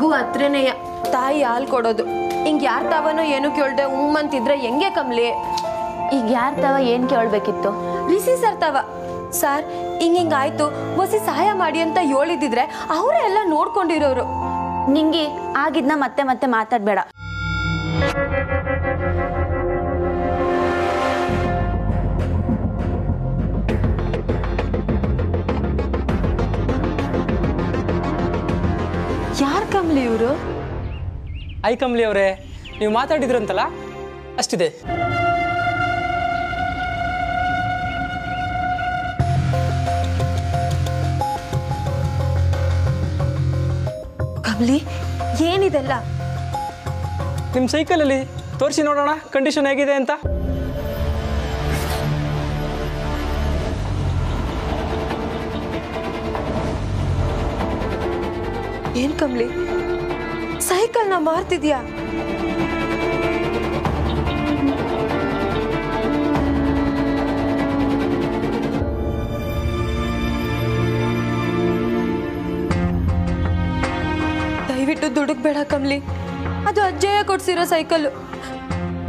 ನನಗೂ ಹತ್ರನೇಯ ತಾಯಿ ಹಾಲು ಕೊಡೋದು. ಹಿಂಗೆ ಯಾರ ತಾವನೋ ಏನು ಕೇಳ್ದೆ ಅಂತಿದ್ರೆ ಹೆಂಗೆ ಕಮ್ಲಿ? ಈಗ ಯಾರ ತಾವ ಏನು ಕೇಳಬೇಕಿತ್ತು? ರಿಸಿ ಸರ್ ತಾವ. ಸರ್ ಹಿಂಗಾಯ್ತು ಹೊಸಿ ಸಹಾಯ ಮಾಡಿ ಅಂತ ಹೇಳಿದಿದ್ರೆ ಅವರೇ ಎಲ್ಲ ನೋಡ್ಕೊಂಡಿರೋರು. ನಿಂಗೆ ಆಗಿದ್ನ ಮತ್ತೆ ಮತ್ತೆ ಮಾತಾಡಬೇಡ. ಯಾರು ಕಮ್ಲಿ ಇವರು? ಐ ಕಮ್ಲಿ ಅವರೇ, ನೀವು ಮಾತಾಡಿದ್ರಂತಲ್ಲ ಅಷ್ಟಿದೆ. ಕಮ್ಲಿ ಏನಿದೆಲ್ಲ? ನಿಮ್ಮ ಸೈಕಲಲ್ಲಿ ತೋರಿಸಿ ನೋಡೋಣ ಕಂಡೀಷನ್ ಹೇಗಿದೆ ಅಂತ. ಏನ್ ಕಮ್ಲಿ ಸೈಕಲ್ನ ಮಾರ್ತಿದ್ಯಾ? ದಯವಿಟ್ಟು ದುಡುಕ್ಬೇಡ ಕಮ್ಲಿ, ಅದು ಅಜ್ಜಯ್ಯ ಕೊಡ್ಸಿರೋ ಸೈಕಲ್.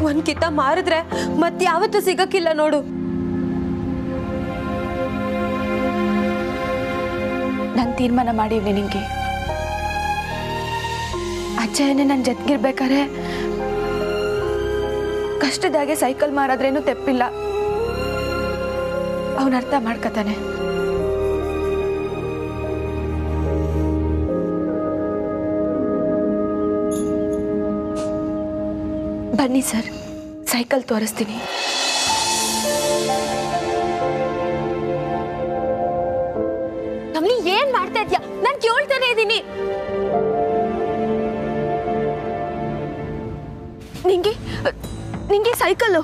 ಒಂದ್ ಕಿತ್ತ ಮಾರಿದ್ರೆ ಮತ್ತೆ ಯಾವತ್ತೂ ಸಿಗಕ್ಕಿಲ್ಲ ನೋಡು. ನಾನು ತೀರ್ಮಾನ ಮಾಡಿವ್ನಿ ನಿಂಗೆ. ಅಜ್ಜಯ್ಯನೇ ನನ್ನ ಜೊತೆಗಿರ್ಬೇಕಾರೆ ಕಷ್ಟದಾಗೆ ಸೈಕಲ್ ಮಾರಾದ್ರೇನು ತೆಪ್ಪಿಲ್ಲ. ಅವನ ಅರ್ಥ ಮಾಡ್ಕತಾನೆ. ಬನ್ನಿ ಸರ್, ಸೈಕಲ್ ತೋರಿಸ್ತೀನಿ. ಕಮ್ಲಿ ಏನ್ ಮಾಡ್ತಾ ಇದ್ಯಾ? ನಾನು ಕೇಳ್ತಾನೆ ಇದ್ದೀನಿ. ನಿಂಗೆ ಸೈಕಲ್ಲು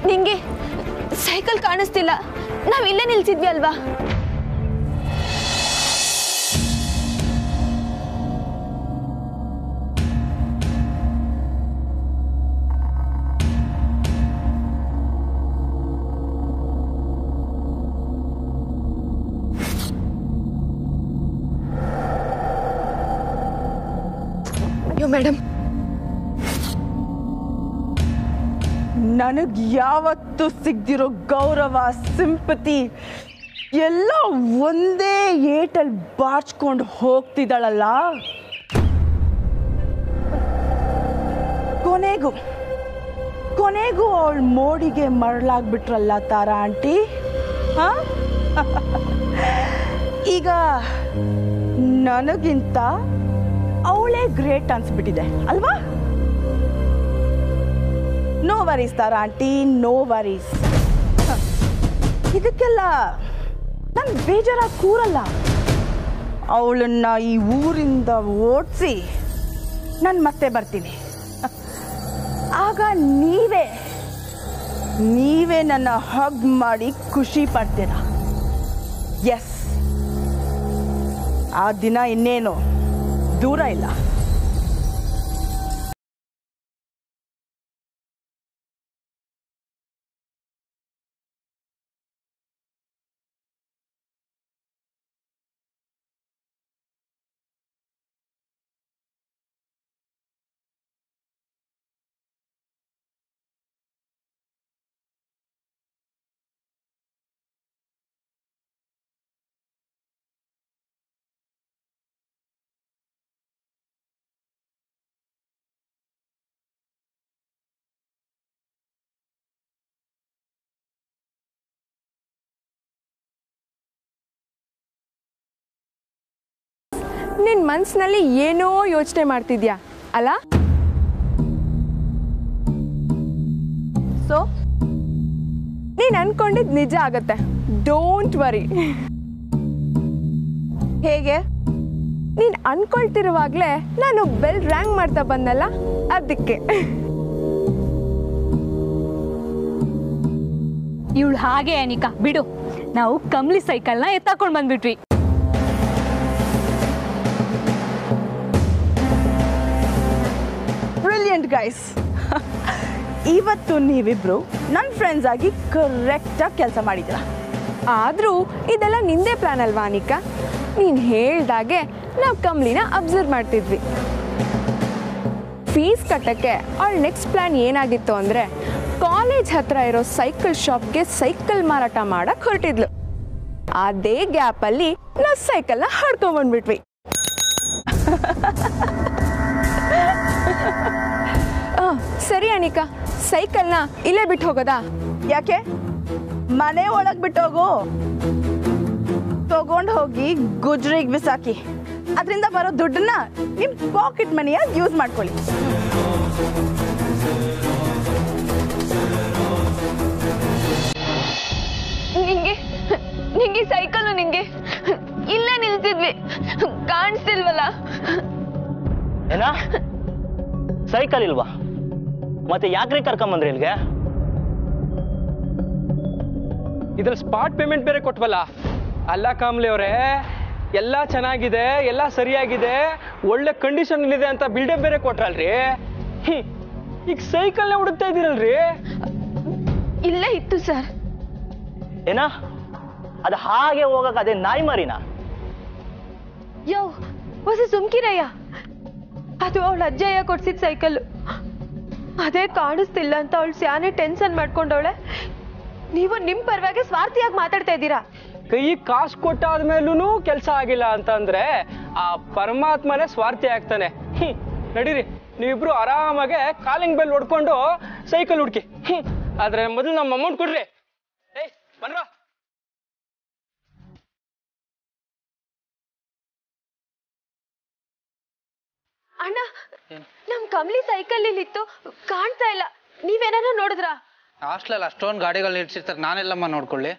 ನಿಂಗೆ ಸೈಕಲ್ ಕಾಣಿಸ್ತಿಲ್ಲ. ನಾವ್ ಇಲ್ಲೇ ನಿಲ್ಸಿದ್ವಿ ಅಲ್ವಾ? ಮೇಡಮ್, ನನಗೆ ಯಾವತ್ತೂ ಸಿಗದಿರೋ ಗೌರವ, ಸಿಂಪತಿ ಎಲ್ಲ ಒಂದೇ ಏಟಲ್ಲಿ ಬಾಚ್ಕೊಂಡು ಹೋಗ್ತಿದ್ದಾಳಲ್ಲ. ಕೊನೆಗೂ ಅವಳ ಮೋಡಿಗೆ ಮರಳಾಗ್ಬಿಟ್ರಲ್ಲ ತಾರಾ ಆಂಟಿ. ಈಗ ನನಗಿಂತ ಅವಳೇ ಗ್ರೇಟ್ ಅನ್ಸ್ಬಿಟ್ಟಿದೆ ಅಲ್ವಾ? ನೋ ವರೀಸ್ ತಾರಾ ಆಂಟಿ, ನೋ ವರೀಸ್. ಇದಕ್ಕೆಲ್ಲ ನಾನು ಬೇಜಾರಾಗಿ ಕೂರಲ್ಲ. ಅವಳನ್ನ ಈ ಊರಿಂದ ಓಡಿಸಿ ನಾನು ಮತ್ತೆ ಬರ್ತೀನಿ. ಆಗ ನೀವೇ ನನ್ನ ಹಗ್ ಮಾಡಿ ಖುಷಿ ಪಡ್ತೀರ. ಎಸ್, ಆ ದಿನ ಇನ್ನೇನು ದೂರ ಇಲ್ಲ. ನಿನ್ನ ಮನಸ್ಸಿನಲ್ಲಿ ಏನೋ ಯೋಚನೆ ಮಾಡ್ತಿದ್ಯಾ ಅಲ್ಲ? ಸೊ ನೀನು ಅನ್ಕೊಂಡಿದ್ದು ನಿಜ ಆಗತ್ತೆ. Don't worry. ಹೇಗೆ? ನೀನು ಅನ್ಕೊಳ್ತಿರುವಾಗಲೇ ನಾನು ಬೆಲ್ ರ್ಯಾಂಗ್ ಮಾಡ್ತಾ ಬಂದಲ್ಲ, ಅದಕ್ಕೆ. ಇವಳು ಹಾಗೆ ಅನಿಕಾ, ಬಿಡು. ನಾವು ಕಮ್ಲಿ ಸೈಕಲ್ನ ಎತ್ತಾಕೊಂಡು ಬಂದ್ಬಿಟ್ವಿ. Brilliant guys. ಇವತ್ತು ನೀವಿಬ್ರು ನನ್ನ ಫ್ರೆಂಡ್ಸ್ ಆಗಿ ಕರೆಕ್ಟಾಗಿ ಕೆಲಸ ಮಾಡಿದ್ದೀರಾ. ಆದರೂ ಇದೆಲ್ಲ ನಿಂದೇ ಪ್ಲಾನ್ ಅಲ್ವಾ ಅನಿಕಾ? ನೀನು ಹೇಳ್ದಾಗೆ ನಾವು ಕಮ್ಲಿನ ಅಬ್ಸರ್ವ್ ಮಾಡ್ತಿದ್ವಿ. ಫೀಸ್ ಕಟ್ಟಕ್ಕೆ ಅವಳ ನೆಕ್ಸ್ಟ್ ಪ್ಲ್ಯಾನ್ ಏನಾಗಿತ್ತು ಅಂದರೆ ಕಾಲೇಜ್ ಹತ್ರ ಇರೋ ಸೈಕಲ್ ಶಾಪ್ಗೆ ಸೈಕಲ್ ಮಾರಾಟ ಮಾಡಕ್ಕೆ ಹೊರಟಿದ್ಲು. ಅದೇ ಗ್ಯಾಪಲ್ಲಿ ನಾವು ಸೈಕಲ್ನ ಹಾಡ್ಕೊಂಬಂದ್ಬಿಟ್ವಿ. ಸರಿ ಅನಿಕಾ, ಸೈಕಲ್ನ ಇಲ್ಲೇ ಬಿಟ್ಟು ಹೋಗೋದಾ? ಯಾಕೆ? ಮನೆ ಒಳಗೆ ಬಿಟ್ಟೋಗು. ತಗೊಂಡು ಹೋಗಿ ಗುಜ್ರಿಗೆ ಬಿಸಾಕಿ ಅದರಿಂದ ಬರೋ ದುಡ್ಡನ್ನ ನಿಮ್ಮ ಪಾಕೆಟ್ ಮನಿಯಾಗಿ ಯೂಸ್ ಮಾಡ್ಕೊಳ್ಳಿ. ನಿಂಗೆ ಸೈಕಲ್ಲು ನಿಂಗೆ ಇಲ್ಲೇ ನಿಲ್ತಿದ್ವಿ, ಕಾಣಿಸ್ತಿಲ್ವಲ್ಲ? ಏನ ಸೈಕಲ್ ಇಲ್ವಾ? ಮತ್ತೆ ಯಾಕ್ರಿ ಕರ್ಕೊಂಬಂದ್ರಿ ಇಲ್ಲಿಗೆ? ಇದ್ರಲ್ಲಿ ಸ್ಪಾಟ್ ಪೇಮೆಂಟ್ ಬೇರೆ ಕೊಟ್ವಲ್ಲ. ಅಲ್ಲ ಕಾಮ್ಲಿ ಅವರೇ, ಎಲ್ಲ ಚೆನ್ನಾಗಿದೆ, ಎಲ್ಲ ಸರಿಯಾಗಿದೆ, ಒಳ್ಳೆ ಕಂಡೀಷನ್ ಇದೆ ಅಂತ ಬಿಲ್ಡಪ್ ಬೇರೆ ಕೊಟ್ರಲ್ರಿ. ಈಗ ಸೈಕಲ್ನ ಹುಡುಕ್ತಾ ಇದ್ದೀರಲ್ರಿ? ಇಲ್ಲೇ ಇತ್ತು ಸರ್. ಏನ ಅದು ಹಾಗೆ ಹೋಗಕ್ ಅದೇ ನಾಯಿ ಮರಿನಾ? ಯೋ ಹೊಸ ಸುಮ್ಕಿರಯ್ಯ, ಅದು ಅವಳ ಅಜ್ಜಯ್ಯ ಕೊಡ್ಸಿದ ಸೈಕಲ್ಲು. ಅದೇ ಕಾಣಿಸ್ತಿಲ್ಲ ಅಂತ ಅವಳು ಸ್ಯಾನೆ ಟೆನ್ಷನ್ ಮಾಡ್ಕೊಂಡವಳೆ. ನೀವು ನಿಮ್ ಪರವಾಗಿ ಸ್ವಾರ್ಥಿಯಾಗಿ ಮಾತಾಡ್ತಾ ಇದ್ದೀರಾ. ಕೈ ಕಾಸು ಕೊಟ್ಟಾದ್ಮೇಲೂ ಕೆಲಸ ಆಗಿಲ್ಲ ಅಂತಂದ್ರೆ ಆ ಪರಮಾತ್ಮನೇ ಸ್ವಾರ್ಥಿ ಆಗ್ತಾನೆ. ನಡೀರಿ, ನೀವಿಬ್ರು ಆರಾಮಾಗೆ ಕಾಲಿಂಗ್ ಬೆಲ್ ಹೊಡ್ಕೊಂಡು ಸೈಕಲ್ ಹುಡ್ಕಿ. ಆದ್ರೆ ಮೊದಲು ನಮ್ಮ ಅಮೌಂಟ್ ಕೊಡ್ರಿ. ಏಯ್ ಬನ್ರ. ಅಣ್ಣ, ನಮ್ ಕಮ್ಲಿ ಸೈಕಲ್ ಇಲ್ಲಿತ್ತು, ಕಾಣ್ತಾ ಇಲ್ಲ. ನೀವೇನಾರ ನೋಡಿದ್ರಾ? ಹಾಸ್ಟೆಲ್ ಅಷ್ಟೊಂದು ಗಾಡಿಗಳು ನಿಲ್ಸಿರ್ತಾರೆ, ನಾನೆಲ್ಲಮ್ಮ ನೋಡ್ಕೊಳ್ಳಿ.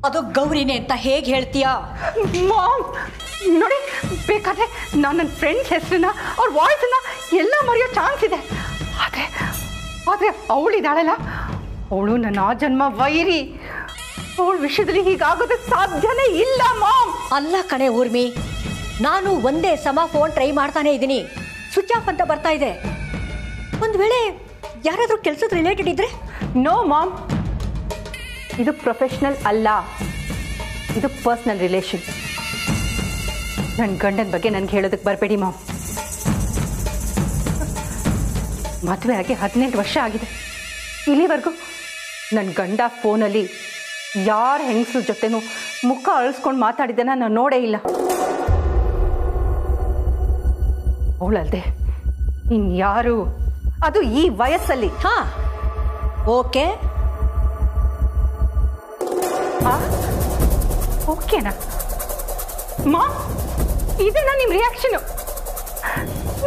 ಅದು ಗೌರಿನೇ ಅಂತ ಹೇಗೆ ಹೇಳ್ತೀಯಾ? ಮಾಮ್ ನೋಡಿ, ಬೇಕಾದ್ರೆ ನಾನು ನನ್ನ ಫ್ರೆಂಡ್ಸ್ ಹೆಸರನ್ನ ಅವ್ರ ವಾಯ್ಸನ್ನ ಎಲ್ಲ ಮರೆಯೋ ಚಾನ್ಸ್ ಇದೆ. ಆದರೆ ಅವಳಿದ್ದಾಳಲ್ಲ, ಅವಳು ನನ್ನ ಆ ಜನ್ಮ ವೈರಿ. ಅವಳ ವಿಷಯದಲ್ಲಿ ಹೀಗಾಗೋದಕ್ಕೆ ಸಾಧ್ಯನೇ ಇಲ್ಲ ಮಾಮ್. ಅಲ್ಲ ಕಣೆ ಊರ್ಮಿ, ನಾನು ಒಂದೇ ಸಮ ಫೋನ್ ಟ್ರೈ ಮಾಡ್ತಾನೆ ಇದ್ದೀನಿ, ಸ್ವಿಚ್ ಆಫ್ ಅಂತ ಬರ್ತಾ ಇದೆ. ಒಂದು ವೇಳೆ ಯಾರಾದರೂ ಕೆಲಸದ ರಿಲೇಟೆಡ್ ಇದ್ರೆ? ನೋ ಮಾಮ್, ಇದು ಪ್ರೊಫೆಷನಲ್ ಅಲ್ಲ, ಇದು ಪರ್ಸ್ನಲ್ ರಿಲೇಷನ್. ನನ್ನ ಗಂಡನ ಬಗ್ಗೆ ನನಗೆ ಹೇಳೋದಕ್ಕೆ ಬರಬೇಡಿ ಮಾಮ್. ಮದುವೆ ಆಗಿ 18 ವರ್ಷ ಆಗಿದೆ. ಇಲ್ಲಿವರೆಗೂ ನನ್ನ ಗಂಡ ಫೋನಲ್ಲಿ ಯಾರ ಹೆಂಗಸ್ರ ಜೊತೆನೂ ಮುಖ ಅಳಿಸ್ಕೊಂಡು ಮಾತಾಡಿದ್ದನ್ನ ನಾನು ನೋಡೇ ಇಲ್ಲ. ಅವಳಲ್ದೆ ಇನ್ಯಾರು, ಅದು ಈ ವಯಸ್ಸಲ್ಲಿ. ಹಾ, ಓಕೆ. ಓಕೆನಾ ಮಾ? ಇದನ್ನ ನಿಮ್ಮ ರಿಯಾಕ್ಷನು?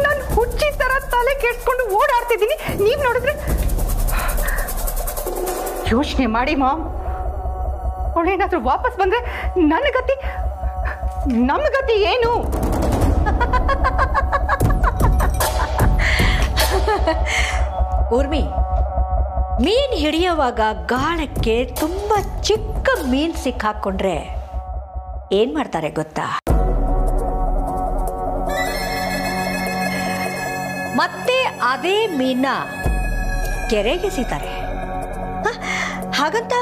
ನಾನು ಹುಚ್ಚಿ ತರ ತಲೆ ಕೆಡ್ಸ್ಕೊಂಡು ಓಡಾಡ್ತಿದ್ದೀನಿ, ನೀವು ನೋಡಿದ್ರೆ ಯೋಚನೆ ಮಾಡಿ ಮಾಮ್. ಅವಳೇನಾದ್ರೂ ವಾಪಸ್ ಬಂದ್ರೆ ನನ್ನ ಗತಿ, ನಮ್ಮ ಗತಿ ಏನು? ಊರ್ಮಿ, ಮೀನ್ ಹಿಡಿಯುವಾಗ ಗಾಳಕ್ಕೆ ತುಂಬಾ ಚಿಕ್ಕ ಮೀನ್ ಸಿಕ್ಕಾಕೊಂಡ್ರೆ ಏನ್ ಮಾಡ್ತಾರೆ ಗೊತ್ತಾ? ಮತ್ತೆ ಅದೇ ಮೀನ ಕೆರೆಗೆಸಿತಾರೆ. ಹಾಗಂತ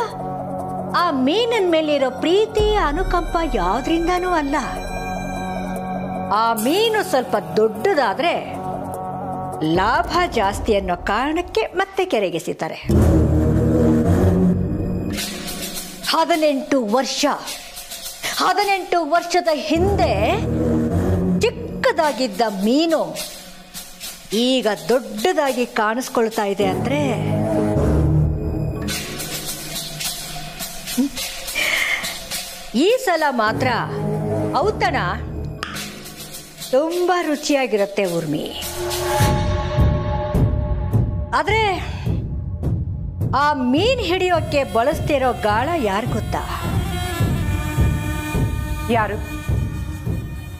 ಆ ಮೀನಿನ ಮೇಲಿರೋ ಪ್ರೀತಿ ಅನುಕಂಪ ಯಾವ್ದ್ರಿಂದಾನೂ ಅಲ್ಲ. ಆ ಮೀನು ಸ್ವಲ್ಪ ದೊಡ್ಡದಾದ್ರೆ ಲಾಭ ಜಾಸ್ತಿ ಅನ್ನೋ ಕಾರಣಕ್ಕೆ ಮತ್ತೆ ಕೆರೆಗೆಸಿತಾರೆ. 18 ವರ್ಷದ ಹಿಂದೆ ಚಿಕ್ಕದಾಗಿದ್ದ ಮೀನು ಈಗ ದೊಡ್ಡದಾಗಿ ಕಾಣಿಸ್ಕೊಳ್ತಾ ಇದೆ ಅಂದ್ರೆ ಈ ಸಲ ಮಾತ್ರ ಔತಣ ತುಂಬಾ ರುಚಿಯಾಗಿರುತ್ತೆ ಊರ್ಮಿ. ಆದ್ರೆ ಆ ಮೀನ್ ಹಿಡಿಯೋಕೆ ಬಳಸ್ತಿರೋ ಗಾಳ ಯಾರು ಗೊತ್ತಾ? ಯಾರು?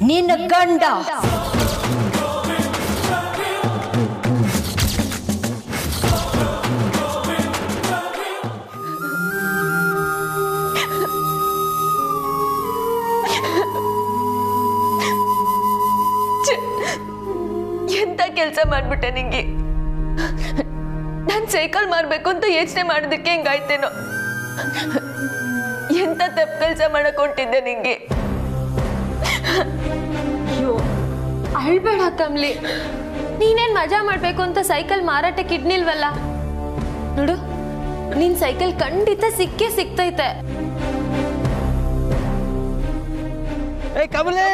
ನಿನ್ನ ಗಂಡ. ಎಂತ ಕೆಲಸ ಮಾಡ್ಬಿಟ್ಟೆ ನಿಂಗೆ. ನಾನ್ ಸೈಕಲ್ ಮಾರ್ಬೇಕು ಅಂತ ಯೋಚನೆ ಮಾಡೋದಕ್ಕೆ ಹಿಂಗಾಯ್ತೇನೋ. ಎಂತ ತಪ್ಪು ಕೆಲಸ ಮಾಡಕ್ ಹೊಂಟಿದ್ದೆ ನಿಂಗೆ. ಅಯ್ಯೋ ಅಳ್ಬೇಡ ಕಮ್ಲಿ. ನೀನೇನ್ ಮಜಾ ಮಾಡ್ಬೇಕು ಅಂತ ಸೈಕಲ್ ಮಾರಾಟಕ್ಕೆ ಇಡ್ನಿಲ್ವಲ್ಲ. ನೋಡು ನಿನ್ ಸೈಕಲ್ ಖಂಡಿತ ಸಿಕ್ಕೇ ಸಿಕ್ತೈತೆ. ಏ ಕಮಲೇ,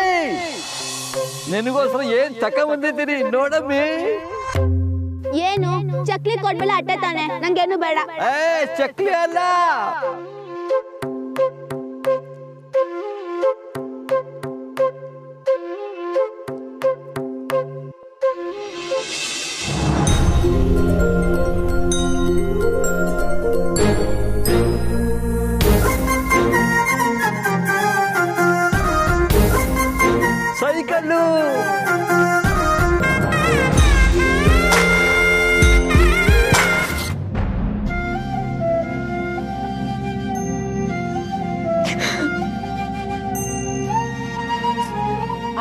ನಿನಗೋಸ್ಕರ ಏನ್ ತಕ ಬಂದಿದ್ದೀನಿ ನೋಡಮ್ಮಿ. ಏನು ಚಕ್ಲಿ ಕೊಡ್ಬೇಡ ಅಟ್ಟೆ ತಾನೆ, ನಂಗೇನು ಬೇಡ. ಏ ಚಕ್ಲಿ ಅಲ್ಲ, ಸೈಕಲ್ಲು.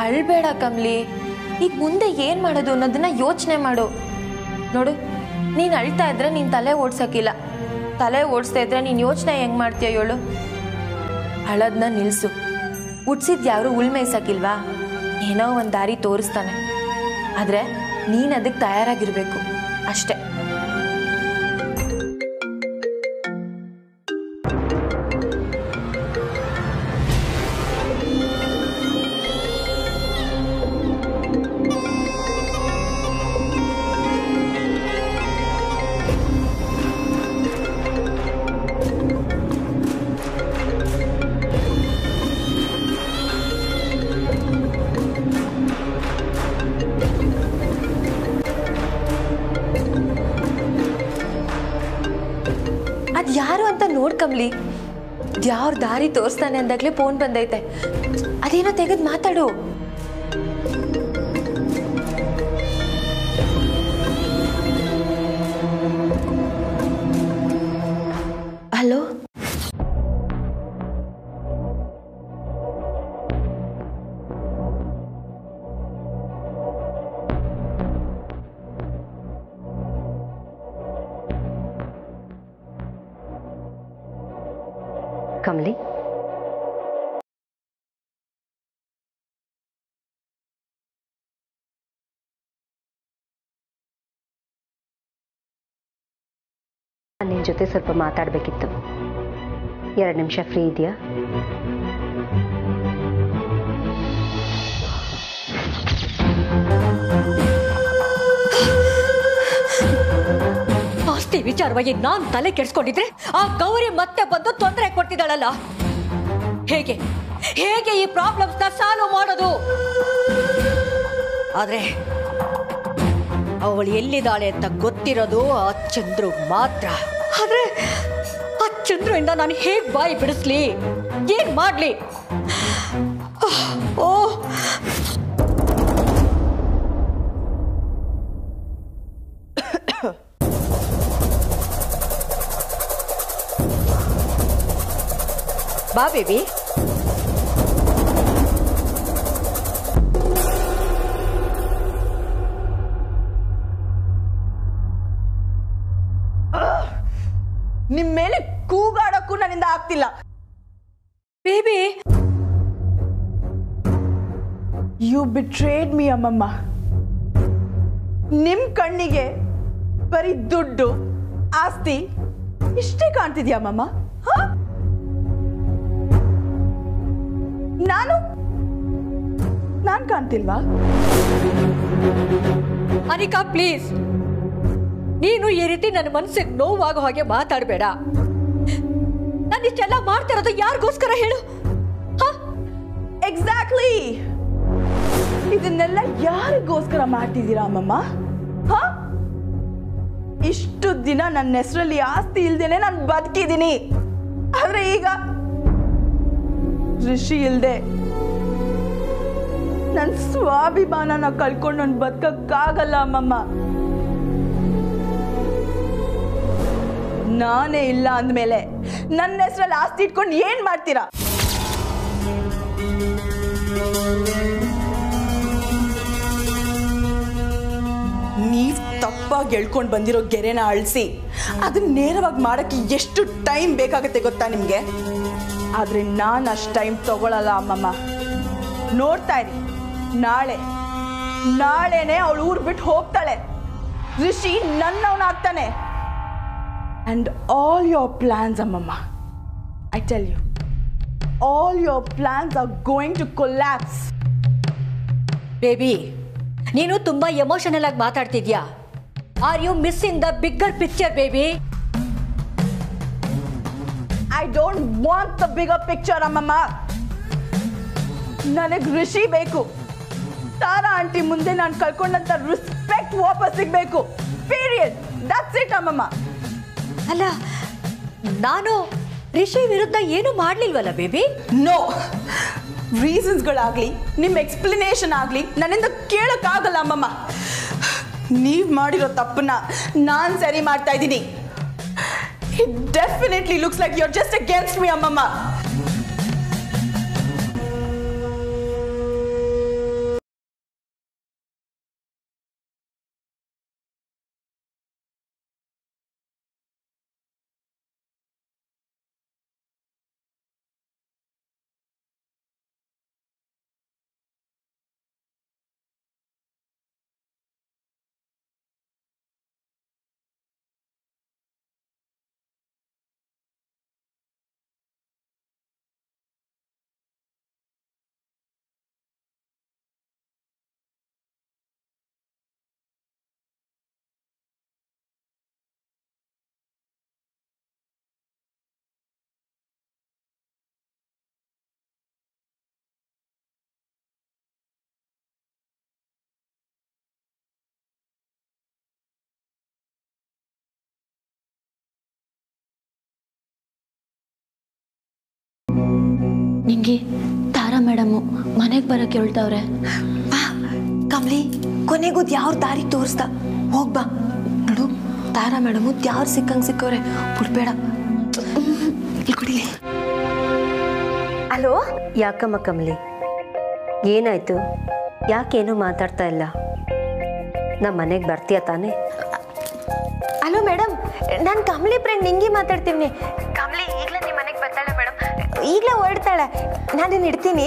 ಅಳ್ಬೇಡ ಕಮ್ಲಿ. ಈಗ ಮುಂದೆ ಏನ್ ಮಾಡೋದು ಅನ್ನೋದನ್ನ ಯೋಚನೆ ಮಾಡು. ನೋಡು ನೀನ್ ಅಳ್ತಾ ಇದ್ರೆ ನೀನ್ ತಲೆ ಓಡ್ಸಕ್ಕಿಲ್ಲ. ತಲೆ ಓಡಿಸ್ತಾ ಇದ್ರೆ ನೀನ್ ಯೋಚನೆ ಹೆಂಗ್ ಮಾಡ್ತೀಯ ಹೇಳು. ಅಳದ್ನ ನಿಲ್ಸು. ಹುಟ್ಸಿದ್ ಯಾರು ಉಳ್ಮೇಯ್ಸಕ್ಕಿಲ್ವಾ? ಏನೋ ಒಂದ್ ದಾರಿ ತೋರಿಸ್ತಾನೆ. ಆದ್ರೆ ನೀನ್ ಅದಕ್ಕೆ ತಯಾರಾಗಿರ್ಬೇಕು ಅಷ್ಟೇ. ಯಾರು ಅಂತ ನೋಡ್ ಕಮ್ಲಿ. ಯಾವ್ರ ದಾರಿ ತೋರಿಸ್ತಾನೆ ಅಂದಾಗ್ಲೇ ಫೋನ್ ಬಂದೈತೆ. ಅದೇನೋ ತೆಗೆದು ಮಾತಾಡು. ಹಲೋ, ಕಮಲಿ, ನಿನ್ನ ಜೊತೆ ಸ್ವಲ್ಪ ಮಾತಾಡಬೇಕಿತ್ತು. 2 ನಿಮಿಷ ಫ್ರೀ ಇದೆಯಾ? ಆಸ್ತಿ ವಿಚಾರವಾಗಿ ನಾನ್ ತಲೆ ಕೆಡ್ಸ್ಕೊಂಡಿದ್ರೆ ಆ ಗೌರಿ ಮತ್ತೆ ಬಂದು ತೊಂದರೆ ಕೊಡ್ತಿದ್ದಾಳಲ್ಲ. ಹೇಗೆ ಹೇಗೆ ಈ ಪ್ರಾಬ್ಲಮ್ಸ್ ನ ಸಾಲ್ವ್ ಮಾಡೋದು? ಆದ್ರೆ ಅವಳು ಎಲ್ಲಿದ್ದಾಳೆ ಅಂತ ಗೊತ್ತಿರೋದು ಆ ಚಂದ್ರು ಮಾತ್ರ. ಆದ್ರೆ ಆ ಚಂದ್ರುವಿಂದ ನಾನು ಹೇಗ್ ಬಾಯಿ ಬಿಡಿಸ್ಲಿ? ಏನ್ ಮಾಡ್ಲಿ? ಓ ಬಾ ಬೇಬಿ. ನಿಮ್ ಮೇಲೆ ಕೂಗಾಡಕ್ಕೂ ನನ್ನಿಂದ ಆಗ್ತಿಲ್ಲ. ಬೇಬಿ, ಯು ಬಿಟ್ರೇಡ್ ಮೀ ಅಮ್ಮಮ್ಮ. ನಿಮ್ ಕಣ್ಣಿಗೆ ಬರೀ ದುಡ್ಡು ಆಸ್ತಿ ಇಷ್ಟೇ ಕಾಣ್ತಿದ್ಯಾ ಅಮ್ಮಮ್ಮ? ನಾನ್ ಕಾಣ್ತಿಲ್ವಾ? ಅನಿಕಾ ಪ್ಲೀಸ್, ನೀನು ಈ ರೀತಿ ನನ್ನ ಮನಸ್ಸಿಗೆ ನೋವಾಗೋ ಹಾಗೆ ಮಾತಾಡಬೇಡ. ನಾನು ಇಷ್ಟೆಲ್ಲ ಮಾಡ್ತಿರೋದು ಯಾರಿಗೋಸ್ಕರ ಹೇಳು? ಎಕ್ಸಾಕ್ಟ್ಲಿ, ಇದನ್ನೆಲ್ಲ ಯಾರಿಗೋಸ್ಕರ ಮಾಡ್ತಿದ್ದೀರಾ ಅಮ್ಮಮ್ಮ? ಹ? ಇಷ್ಟು ದಿನ ನನ್ನ ಹೆಸರಲ್ಲಿ ಆಸ್ತಿ ಇಲ್ದೇನೆ ನಾನು ಬದುಕಿದ್ದೀನಿ. ಆದ್ರೆ ಈಗ ಋಷಿ ಇಲ್ದೆ ನನ್ನ ಸ್ವಾಭಿಮಾನನ ಕಳ್ಕೊಂಡು ನಾನು ಬದುಕಕ್ಕಾಗಲ್ಲ ಅಮ್ಮಮ್ಮ. ನಾನೇ ಇಲ್ಲ ಅಂದ್ಮೇಲೆ ನನ್ನ ಹೆಸರಲ್ಲಿ ಆಸ್ತಿ ಇಟ್ಕೊಂಡು ಏನ್ ಮಾಡ್ತೀರಾ? ನೀವ್ ತಪ್ಪಾಗಿ ಎಳ್ಕೊಂಡು ಬಂದಿರೋ ಗೆರೆನ ಅಳಿಸಿ ಅದನ್ನ ನೇರವಾಗಿ ಮಾಡಕ್ಕೆ ಎಷ್ಟು ಟೈಮ್ ಬೇಕಾಗುತ್ತೆ ಗೊತ್ತಾ ನಿಮ್ಗೆ? ಆದ್ರೆ ನಾನು ಅಷ್ಟು ಟೈಮ್ ತಗೊಳಲ್ಲ ಅಮ್ಮಮ್ಮ. ನೋಡ್ತಾ ಇರಿ, ನಾಳೆನೆ ಅವಳು ಊರ್ ಬಿಟ್ಟು ಹೋಗ್ತಾಳೆ. ಋಷಿ ನನ್ನವನಾಗ್ತಾನೆ. And all your plans, Amma, I tell you, all your plans are going to collapse. Baby, ನೀನು ತುಂಬಾ ಎಮೋಷನಲ್ ಆಗಿ ಮಾತಾಡ್ತಿದ್ಯಾ. Are you missing the bigger picture baby? I don't want the bigger picture, Amma. ನನಗೆ ಋಷಿ ಬೇಕು. ತಾರಾ aunty ಮುಂದೆ ನಾನು ಕಳ್ಕೊಂಡಂತ respect ವಾಪಸ್ ಸಿಗಬೇಕು. ಪೀರಿಯಡ್. ದಟ್ಸ್ ಇಟ್ ಅಮ್ಮಮ್ಮ. ಅಲ್ಲ, ನಾನು ರಿಷಿ ವಿರುದ್ಧ ಏನು ಮಾಡ್ಲಿಲ್ವಲ್ಲ ಬೇಬಿ? ನೋ, ರೀಸನ್ಸ್ಗಳಾಗ್ಲಿ ನಿಮ್ಮ ಎಕ್ಸ್ಪ್ಲನೇಷನ್ ಆಗಲಿ ನನ್ನಿಂದ ಕೇಳಕ್ಕಾಗಲ್ಲ ಅಮ್ಮಮ್ಮ. ನೀವು ಮಾಡಿರೋ ತಪ್ಪನ್ನ ನಾನು ಸರಿ ಮಾಡ್ತಾ ಇದ್ದೀನಿ. It definitely looks like you are just against me ಅಮ್ಮಮ್ಮ. ನಿಂಗೆ ತಾರಾ ಮೇಡಮು ಮನೆಗೆ ಬರಕ್ಕೆ ಹೇಳ್ತಾವ್ರೆ. ಬಾ ಕಮಲಿ, ಕೊನೆಗೂ ಯಾವ್ರ ದಾರಿ ತೋರಿಸ್ದ. ಹೋಗ್ಬಾ. ನೋಡು, ತಾರಾ ಮೇಡಮು ಯಾರು ಸಿಕ್ಕಂಗೆ ಸಿಕ್ಕವ್ರೆ, ಬಿಡ್ಬೇಡ. ಕುಡಿಲಿ. ಹಲೋ, ಯಾಕಮ್ಮ ಕಮಲಿ, ಏನಾಯ್ತು? ಯಾಕೇನು ಮಾತಾಡ್ತಾ ಇಲ್ಲ? ನಮ್ಮ ಮನೆಗೆ ಬರ್ತೀಯ ತಾನೇ? ಹಲೋ ಮೇಡಮ್, ನಾನು ಕಮಲಿ ಫ್ರೆಂಡ್ ನಿಂಗೆ ಮಾತಾಡ್ತೀನಿ. ಕಮಲಿ ಈಗಲೇ ನಿಮ್ಮ ಮನೆಗೆ ಬರ್ತಾಳೆ ಮೇಡಮ್, ಈಗಲೇ ಹೊರಡ್ತಾಳೆ. ನಾನೇನು ಇಡ್ತೀನಿ.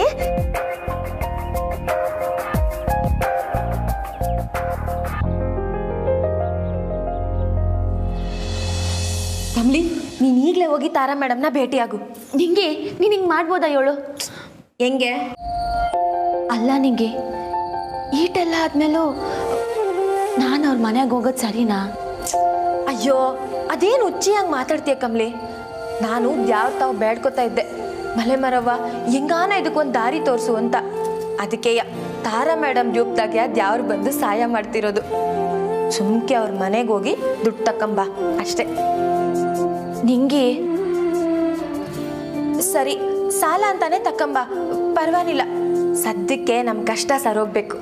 ಕಮಲಿ, ನೀನು ಈಗಲೇ ಹೋಗಿ ತಾರಾ ಮೇಡಮ್ನ ಭೇಟಿಯಾಗು. ನಿಂಗೆ ನೀನು ಹಿಂಗೆ ಮಾಡ್ಬೋದಾ ಹೇಳು? ಹೆಂಗೆ? ಅಲ್ಲ ನಿಂಗೆ, ಈಟೆಲ್ಲ ಆದ್ಮೇಲೂ ನಾನು ಅವ್ರ ಮನೆಗೆ ಹೋಗೋದು ಸರಿನಾ? ಅಯ್ಯೋ, ಅದೇನು ಹುಚ್ಚಿಯಾಗಿ ಮಾತಾಡ್ತೀಯ ಕಮಲಿ. ನಾನು ಯಾವ ತಾವು ಬೇಡ್ಕೊತಾ ಇದ್ದೆ, ಮಲೆ ಮರವ್ವ ಹೆಂಗಾನ ಇದಕ್ಕೊಂದು ದಾರಿ ತೋರಿಸು ಅಂತ. ಅದಕ್ಕೆ ತಾರಾ ಮೇಡಮ್ ರೂಪದಾಗೆ ಅದ್ಯಾವ್ರು ಬಂದು ಸಹಾಯ ಮಾಡ್ತಿರೋದು. ಸುಮ್ಕೆ ಅವ್ರ ಮನೆಗೆ ಹೋಗಿ ದುಡ್ಡು ತಕ್ಕಂಬ ಅಷ್ಟೆ. ನಿಂಗೆ ಸರಿ, ಸಾಲ ಅಂತಾನೆ ತಕ್ಕಂಬ, ಪರವಾಗಿಲ್ಲ. ಸದ್ಯಕ್ಕೆ ನಮ್ಮ ಕಷ್ಟ ಸರೋಗ್ಬೇಕು.